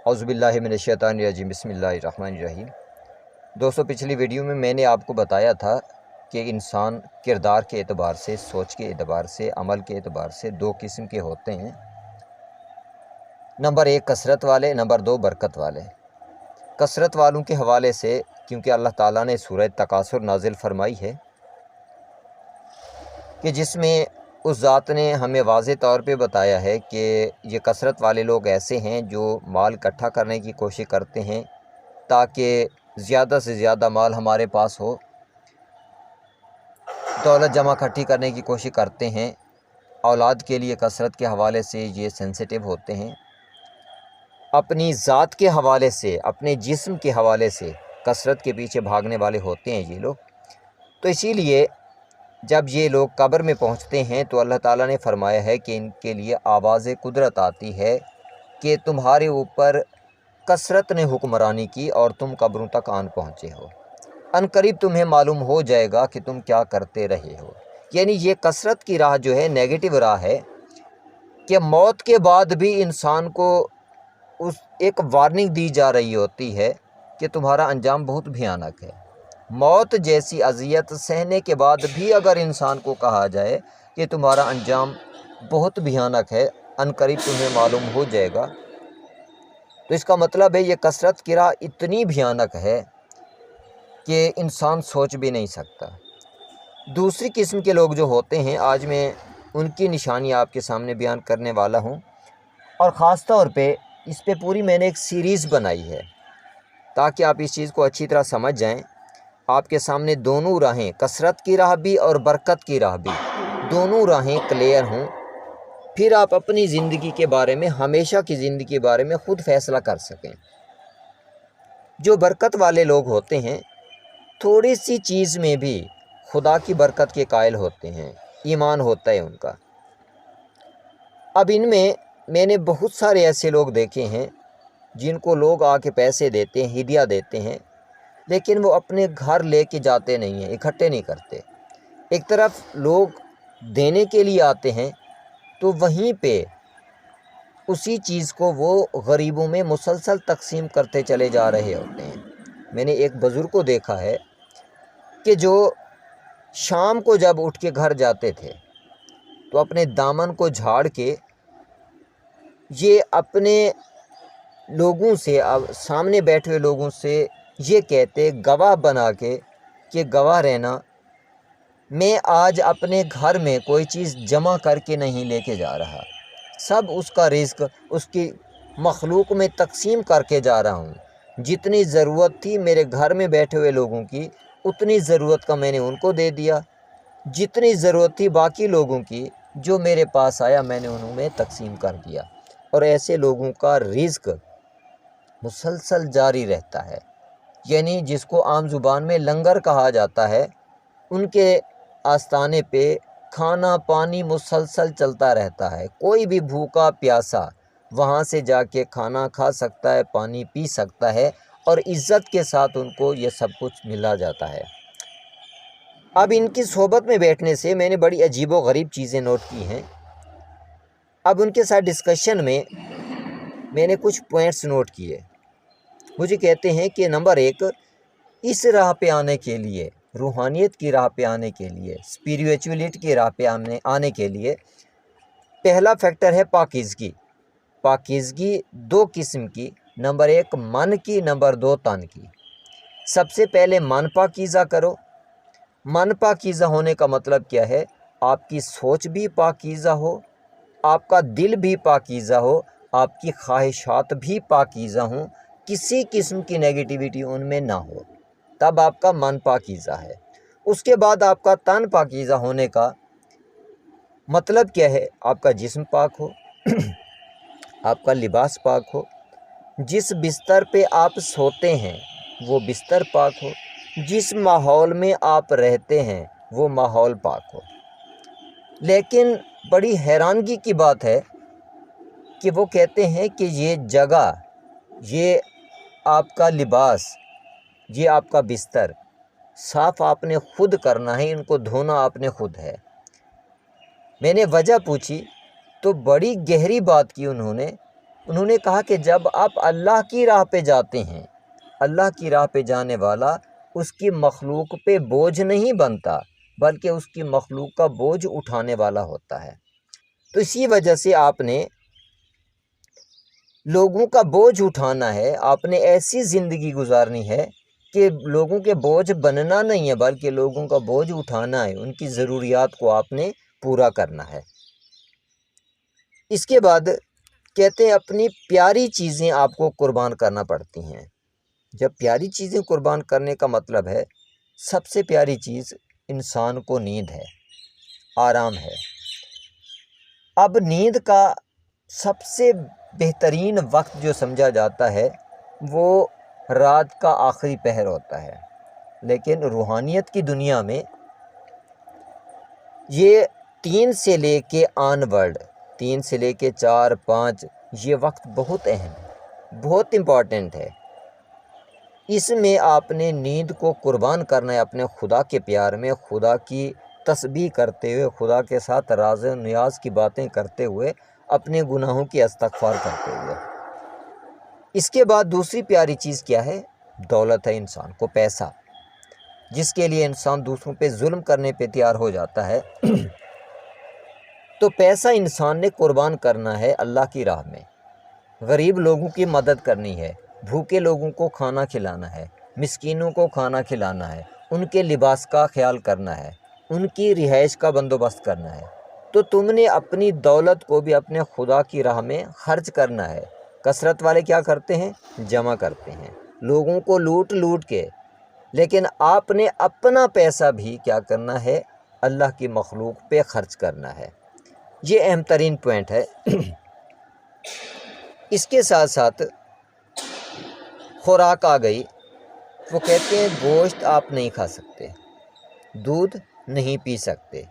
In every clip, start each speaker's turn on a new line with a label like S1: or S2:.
S1: اعوذ باللہ من الشیطان الرجیم بسم اللہ الرحمن الرحیم۔ دوستو، پچھلی ویڈیو میں نے آپ کو بتایا تھا کہ انسان کردار کے اعتبار سے، سوچ کے اعتبار سے، عمل کے اعتبار سے دو قسم کے ہوتے ہیں۔ نمبر 1 کثرت والے، نمبر 2 برکت والے۔ کثرت والوں کے حوالے سے کیونکہ اللہ تعالیٰ نے سورہ تکاثر نازل فرمائی ہے کہ جس میں اس ذات نے ہمیں واضح طور پہ بتایا ہے کہ یہ کثرت والے لوگ ایسے ہیں جو مال اکٹھا کرنے کی کوشش کرتے ہیں تاکہ زیادہ سے زیادہ مال ہمارے پاس ہو، دولت جمع اکٹھی کرنے کی کوشش کرتے ہیں۔ اولاد کے لیے کثرت کے حوالے سے یہ سینسیٹیو ہوتے ہیں، اپنی ذات کے حوالے سے، اپنے جسم کے حوالے سے کثرت کے پیچھے بھاگنے والے ہوتے ہیں یہ لوگ۔ تو اسی لیے جب یہ لوگ قبر میں پہنچتے ہیں تو اللہ تعالیٰ نے فرمایا ہے کہ ان کے لیے آواز قدرت آتی ہے کہ تمہارے اوپر کثرت نے حکمرانی کی اور تم قبروں تک آن پہنچے ہو، ان قریب تمہیں معلوم ہو جائے گا کہ تم کیا کرتے رہے ہو۔ یعنی یہ کثرت کی راہ جو ہے نیگیٹو راہ ہے کہ موت کے بعد بھی انسان کو ایک وارننگ دی جا رہی ہوتی ہے کہ تمہارا انجام بہت بھیانک ہے۔ موت جیسی اذیت سہنے کے بعد بھی اگر انسان کو کہا جائے کہ تمہارا انجام بہت بھیانک ہے، ان قریب تمہیں معلوم ہو جائے گا، تو اس کا مطلب ہے یہ کثرت کی راہ اتنی بھیانک ہے کہ انسان سوچ بھی نہیں سکتا۔ دوسری قسم کے لوگ جو ہوتے ہیں، آج میں ان کی نشانی آپ کے سامنے بیان کرنے والا ہوں، اور خاص طور پہ اس پہ پوری میں نے ایک سیریز بنائی ہے تاکہ آپ اس چیز کو اچھی طرح سمجھ جائیں۔ آپ کے سامنے دونوں راہیں، کثرت کی راہ بھی اور برکت کی راہ بھی، دونوں راہیں کلیئر ہوں، پھر آپ اپنی زندگی کے بارے میں، ہمیشہ کی زندگی کے بارے میں خود فیصلہ کر سکیں۔ جو برکت والے لوگ ہوتے ہیں تھوڑی سی چیز میں بھی خدا کی برکت کے قائل ہوتے ہیں، ایمان ہوتا ہے ان کا۔ اب ان میں نے بہت سارے ایسے لوگ دیکھے ہیں جن کو لوگ آ کے پیسے دیتے ہیں، ہدیہ دیتے ہیں، لیکن وہ اپنے گھر لے کے جاتے نہیں ہیں، اکٹھے نہیں کرتے۔ ایک طرف لوگ دینے کے لیے آتے ہیں تو وہیں پہ اسی چیز کو وہ غریبوں میں مسلسل تقسیم کرتے چلے جا رہے ہوتے ہیں۔ میں نے ایک بزرگ کو دیکھا ہے کہ جو شام کو جب اٹھ کے گھر جاتے تھے تو اپنے دامن کو جھاڑ کے یہ اپنے لوگوں سے، سامنے بیٹھے ہوئے لوگوں سے یہ کہتے، گواہ بنا کے کہ گواہ رہنا، میں آج اپنے گھر میں کوئی چیز جمع کر کے نہیں لے کے جا رہا، سب اس کا رزق اس کی مخلوق میں تقسیم کر کے جا رہا ہوں۔ جتنی ضرورت تھی میرے گھر میں بیٹھے ہوئے لوگوں کی، اتنی ضرورت کا میں نے ان کو دے دیا، جتنی ضرورت تھی باقی لوگوں کی جو میرے پاس آیا میں نے انہوں میں تقسیم کر دیا۔ اور ایسے لوگوں کا رزق مسلسل جاری رہتا ہے، یعنی جس کو عام زبان میں لنگر کہا جاتا ہے، ان کے آستانے پہ کھانا پانی مسلسل چلتا رہتا ہے۔ کوئی بھی بھوکا پیاسا وہاں سے جا کے کھانا کھا سکتا ہے، پانی پی سکتا ہے، اور عزت کے ساتھ ان کو یہ سب کچھ ملا جاتا ہے۔ اب ان کی صحبت میں بیٹھنے سے میں نے بڑی عجیب و غریب چیزیں نوٹ کی ہیں۔ اب ان کے ساتھ ڈسکشن میں نے کچھ پوائنٹس نوٹ کیے۔ مجھے کہتے ہیں کہ نمبر 1، اس راہ پہ آنے کے لیے، روحانیت کی راہ پہ آنے کے لیے، اسپریچولیٹ کی راہ پہ آنے کے لیے پہلا فیکٹر ہے پاکیزگی۔ پاکیزگی دو قسم کی، نمبر 1 من کی، نمبر 2 تن کی۔ سب سے پہلے من پاکیزہ کرو۔ من پاکیزہ ہونے کا مطلب کیا ہے؟ آپ کی سوچ بھی پاکیزہ ہو، آپ کا دل بھی پاکیزہ ہو، آپ کی خواہشات بھی پاکیزہ ہوں، کسی قسم کی نیگیٹیوٹی ان میں نہ ہو، تب آپ کا من پاکیزہ ہے۔ اس کے بعد آپ کا تن پاکیزہ ہونے کا مطلب کیا ہے؟ آپ کا جسم پاک ہو، آپ کا لباس پاک ہو، جس بستر پہ آپ سوتے ہیں وہ بستر پاک ہو، جس ماحول میں آپ رہتے ہیں وہ ماحول پاک ہو۔ لیکن بڑی حیرانگی کی بات ہے کہ وہ کہتے ہیں کہ یہ جگہ، یہ آپ کا لباس، یہ آپ کا بستر صاف آپ نے خود کرنا ہے، ان کو دھونا آپ نے خود ہے۔ میں نے وجہ پوچھی تو بڑی گہری بات کی انہوں نے انہوں نے کہا کہ جب آپ اللہ کی راہ پہ جاتے ہیں، اللہ کی راہ پہ جانے والا اس کی مخلوق پہ بوجھ نہیں بنتا، بلکہ اس کی مخلوق کا بوجھ اٹھانے والا ہوتا ہے۔ تو اسی وجہ سے آپ نے لوگوں کا بوجھ اٹھانا ہے، آپ نے ایسی زندگی گزارنی ہے کہ لوگوں کے بوجھ بننا نہیں ہے، بلکہ لوگوں کا بوجھ اٹھانا ہے، ان کی ضروریات کو آپ نے پورا کرنا ہے۔ اس کے بعد کہتے ہیں اپنی پیاری چیزیں آپ کو قربان کرنا پڑتی ہیں۔ جب پیاری چیزیں قربان کرنے کا مطلب ہے، سب سے پیاری چیز انسان کو نیند ہے، آرام ہے۔ اب نیند کا سب سے بہترین وقت جو سمجھا جاتا ہے وہ رات کا آخری پہر ہوتا ہے، لیکن روحانیت کی دنیا میں یہ 3 سے لے کے آن ورڈ، 3 سے لے کے 4 5 یہ وقت بہت اہم ہے، بہت امپورٹنٹ ہے۔ اس میں آپ نے نیند کو قربان کرنا ہے اپنے خدا کے پیار میں، خدا کی تسبیح کرتے ہوئے، خدا کے ساتھ راز و نیاز کی باتیں کرتے ہوئے، اپنے گناہوں کی استغفار کرتے ہوئے۔ اس کے بعد دوسری پیاری چیز کیا ہے؟ دولت ہے، انسان کو پیسہ، جس کے لیے انسان دوسروں پہ ظلم کرنے پہ تیار ہو جاتا ہے۔ تو پیسہ انسان نے قربان کرنا ہے اللہ کی راہ میں، غریب لوگوں کی مدد کرنی ہے، بھوکے لوگوں کو کھانا کھلانا ہے، مسکینوں کو کھانا کھلانا ہے، ان کے لباس کا خیال کرنا ہے، ان کی رہائش کا بندوبست کرنا ہے۔ تو تم نے اپنی دولت کو بھی اپنے خدا کی راہ میں خرچ کرنا ہے۔ کثرت والے کیا کرتے ہیں؟ جمع کرتے ہیں لوگوں کو لوٹ لوٹ کے، لیکن آپ نے اپنا پیسہ بھی کیا کرنا ہے؟ اللہ کی مخلوق پہ خرچ کرنا ہے۔ یہ اہم ترین پوائنٹ ہے۔ اس کے ساتھ ساتھ خوراک آ گئی، وہ کہتے ہیں گوشت آپ نہیں کھا سکتے، دودھ نہیں پی سکتے،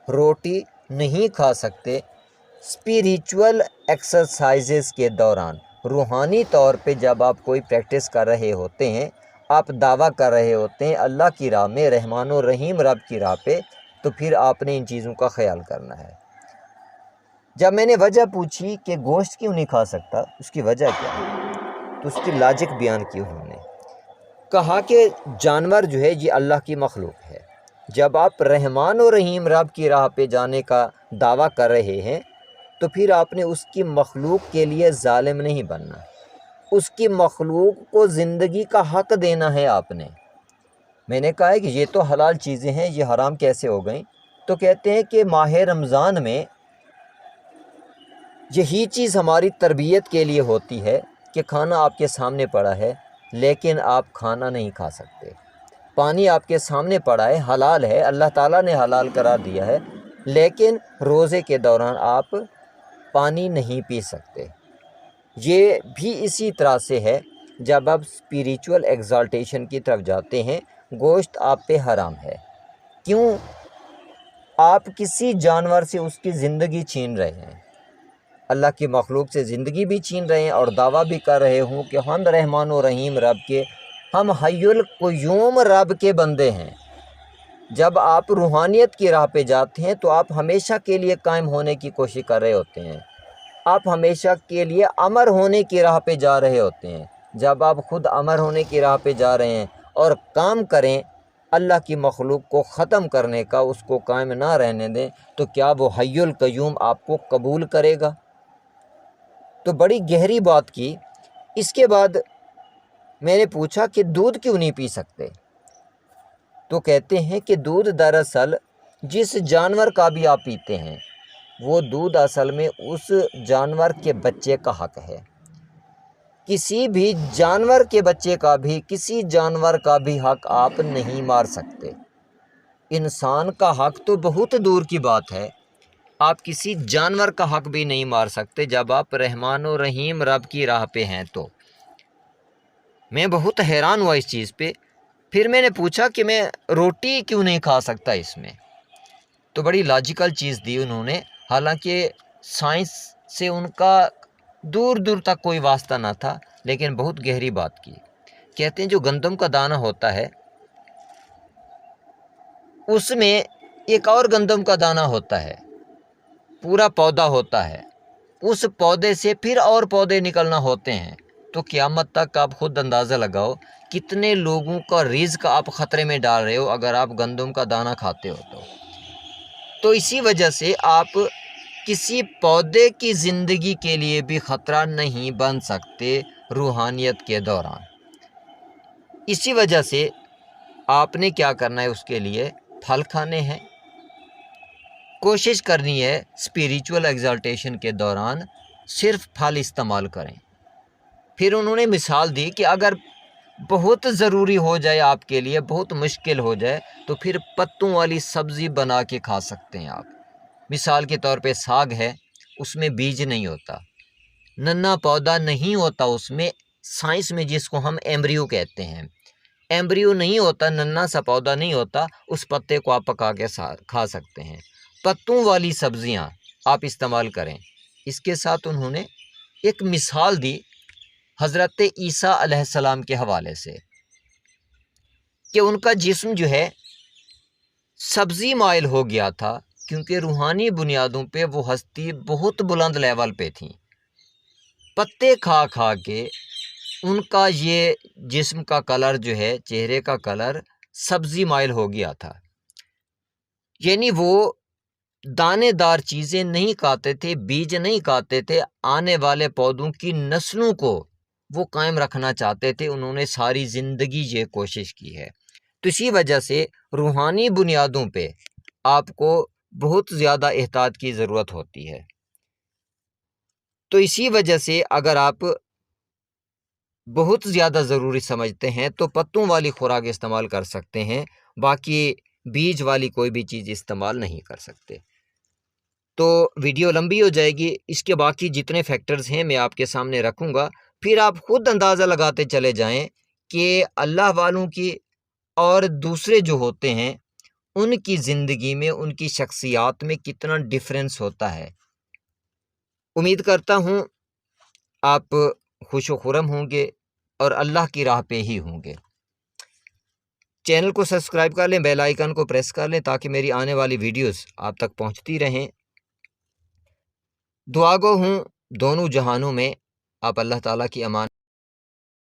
S1: روٹی نہیں کھا سکتے۔ اسپریچول ایکسرسائزز کے دوران، روحانی طور پہ جب آپ کوئی پریکٹس کر رہے ہوتے ہیں، آپ دعویٰ کر رہے ہوتے ہیں اللہ کی راہ میں، رحمان و رحیم رب کی راہ پہ، تو پھر آپ نے ان چیزوں کا خیال کرنا ہے۔ جب میں نے وجہ پوچھی کہ گوشت کیوں نہیں کھا سکتا، اس کی وجہ کیا ہے، تو اس کی لاجک بیان کی انہوں نے، کہا کہ جانور جو ہے یہ اللہ کی مخلوق ہے۔ جب آپ رحمان و رحیم رب کی راہ پہ جانے کا دعویٰ کر رہے ہیں تو پھر آپ نے اس کی مخلوق کے لیے ظالم نہیں بننا، اس کی مخلوق کو زندگی کا حق دینا ہے آپ نے۔ میں نے کہا ہے کہ یہ تو حلال چیزیں ہیں، یہ حرام کیسے ہو گئیں؟ تو کہتے ہیں کہ ماہ رمضان میں یہی چیز ہماری تربیت کے لیے ہوتی ہے کہ کھانا آپ کے سامنے پڑا ہے لیکن آپ کھانا نہیں کھا سکتے، پانی آپ کے سامنے پڑا ہے، حلال ہے، اللہ تعالیٰ نے حلال قرار دیا ہے، لیکن روزے کے دوران آپ پانی نہیں پی سکتے۔ یہ بھی اسی طرح سے ہے، جب آپ اسپریچول ایگزالٹیشن کی طرف جاتے ہیں، گوشت آپ پہ حرام ہے۔ کیوں؟ آپ کسی جانور سے اس کی زندگی چھین رہے ہیں، اللہ کی مخلوق سے زندگی بھی چھین رہے ہیں، اور دعویٰ بھی کر رہے ہوں کہ ہم رحمان و رحیم رب کے، ہم حی القیوم رب کے بندے ہیں۔ جب آپ روحانیت کی راہ پہ جاتے ہیں تو آپ ہمیشہ کے لیے قائم ہونے کی کوشش کر رہے ہوتے ہیں، آپ ہمیشہ کے لیے امر ہونے کی راہ پہ جا رہے ہوتے ہیں۔ جب آپ خود امر ہونے کی راہ پہ جا رہے ہیں اور کام کریں اللہ کی مخلوق کو ختم کرنے کا، اس کو قائم نہ رہنے دیں، تو کیا وہ حی القیوم آپ کو قبول کرے گا؟ تو بڑی گہری بات کی۔ اس کے بعد میں نے پوچھا کہ دودھ کیوں نہیں پی سکتے؟ تو کہتے ہیں کہ دودھ دراصل جس جانور کا بھی آپ پیتے ہیں، وہ دودھ اصل میں اس جانور کے بچے کا حق ہے۔ کسی بھی جانور کے بچے کا بھی، کسی جانور کا بھی حق آپ نہیں مار سکتے۔ انسان کا حق تو بہت دور کی بات ہے، آپ کسی جانور کا حق بھی نہیں مار سکتے جب آپ رحمان و رحیم رب کی راہ پہ ہیں۔ تو میں بہت حیران ہوا اس چیز پہ۔ پھر میں نے پوچھا کہ میں روٹی کیوں نہیں کھا سکتا اس میں؟ تو بڑی لاجیکل چیز دی انہوں نے، حالانکہ سائنس سے ان کا دور دور تک کوئی واسطہ نہ تھا، لیکن بہت گہری بات کی۔ کہتے ہیں جو گندم کا دانہ ہوتا ہے اس میں ایک اور گندم کا دانہ ہوتا ہے، پورا پودا ہوتا ہے، اس پودے سے پھر اور پودے نکلنا ہوتے ہیں، تو قیامت تک آپ خود اندازہ لگاؤ کتنے لوگوں کا رزق آپ خطرے میں ڈال رہے ہو اگر آپ گندم کا دانہ کھاتے ہو تو اسی وجہ سے آپ کسی پودے کی زندگی کے لیے بھی خطرہ نہیں بن سکتے روحانیت کے دوران۔ اسی وجہ سے آپ نے کیا کرنا ہے، اس کے لیے پھل کھانے ہیں، کوشش کرنی ہے اسپریچول ایگزالٹیشن کے دوران صرف پھل استعمال کریں۔ پھر انہوں نے مثال دی کہ اگر بہت ضروری ہو جائے آپ کے لیے، بہت مشکل ہو جائے، تو پھر پتوں والی سبزی بنا کے کھا سکتے ہیں آپ۔ مثال کے طور پہ ساگ ہے، اس میں بیج نہیں ہوتا، ننا پودا نہیں ہوتا، اس میں سائنس میں جس کو ہم ایمبریو کہتے ہیں، ایمبریو نہیں ہوتا، ننا سا پودا نہیں ہوتا، اس پتے کو آپ پکا کے کھا سکتے ہیں۔ پتوں والی سبزیاں آپ استعمال کریں۔ اس کے ساتھ انہوں نے ایک مثال دی حضرت عیسیٰ علیہ السلام کے حوالے سے کہ ان کا جسم جو ہے سبزی مائل ہو گیا تھا، کیونکہ روحانی بنیادوں پہ وہ ہستی بہت بلند لیول پہ تھیں، پتے کھا کھا کے ان کا یہ جسم کا کلر جو ہے، چہرے کا کلر سبزی مائل ہو گیا تھا، یعنی وہ دانے دار چیزیں نہیں کھاتے تھے، بیج نہیں کھاتے تھے، آنے والے پودوں کی نسلوں کو وہ قائم رکھنا چاہتے تھے۔ انہوں نے ساری زندگی یہ کوشش کی ہے۔ تو اسی وجہ سے روحانی بنیادوں پہ آپ کو بہت زیادہ احتیاط کی ضرورت ہوتی ہے۔ تو اسی وجہ سے اگر آپ بہت زیادہ ضروری سمجھتے ہیں تو پتوں والی خوراک استعمال کر سکتے ہیں، باقی بیج والی کوئی بھی چیز استعمال نہیں کر سکتے۔ تو ویڈیو لمبی ہو جائے گی، اس کے باقی جتنے فیکٹرز ہیں میں آپ کے سامنے رکھوں گا، پھر آپ خود اندازہ لگاتے چلے جائیں کہ اللہ والوں کی اور دوسرے جو ہوتے ہیں ان کی زندگی میں، ان کی شخصیات میں کتنا ڈیفرنس ہوتا ہے۔ امید کرتا ہوں آپ خوش و خرم ہوں گے اور اللہ کی راہ پہ ہی ہوں گے۔ چینل کو سبسکرائب کر لیں، بیل آئیکن کو پریس کر لیں تاکہ میری آنے والی ویڈیوز آپ تک پہنچتی رہیں۔ دعا گو ہوں دونوں جہانوں میں آپ اللہ تعالیٰ کی امان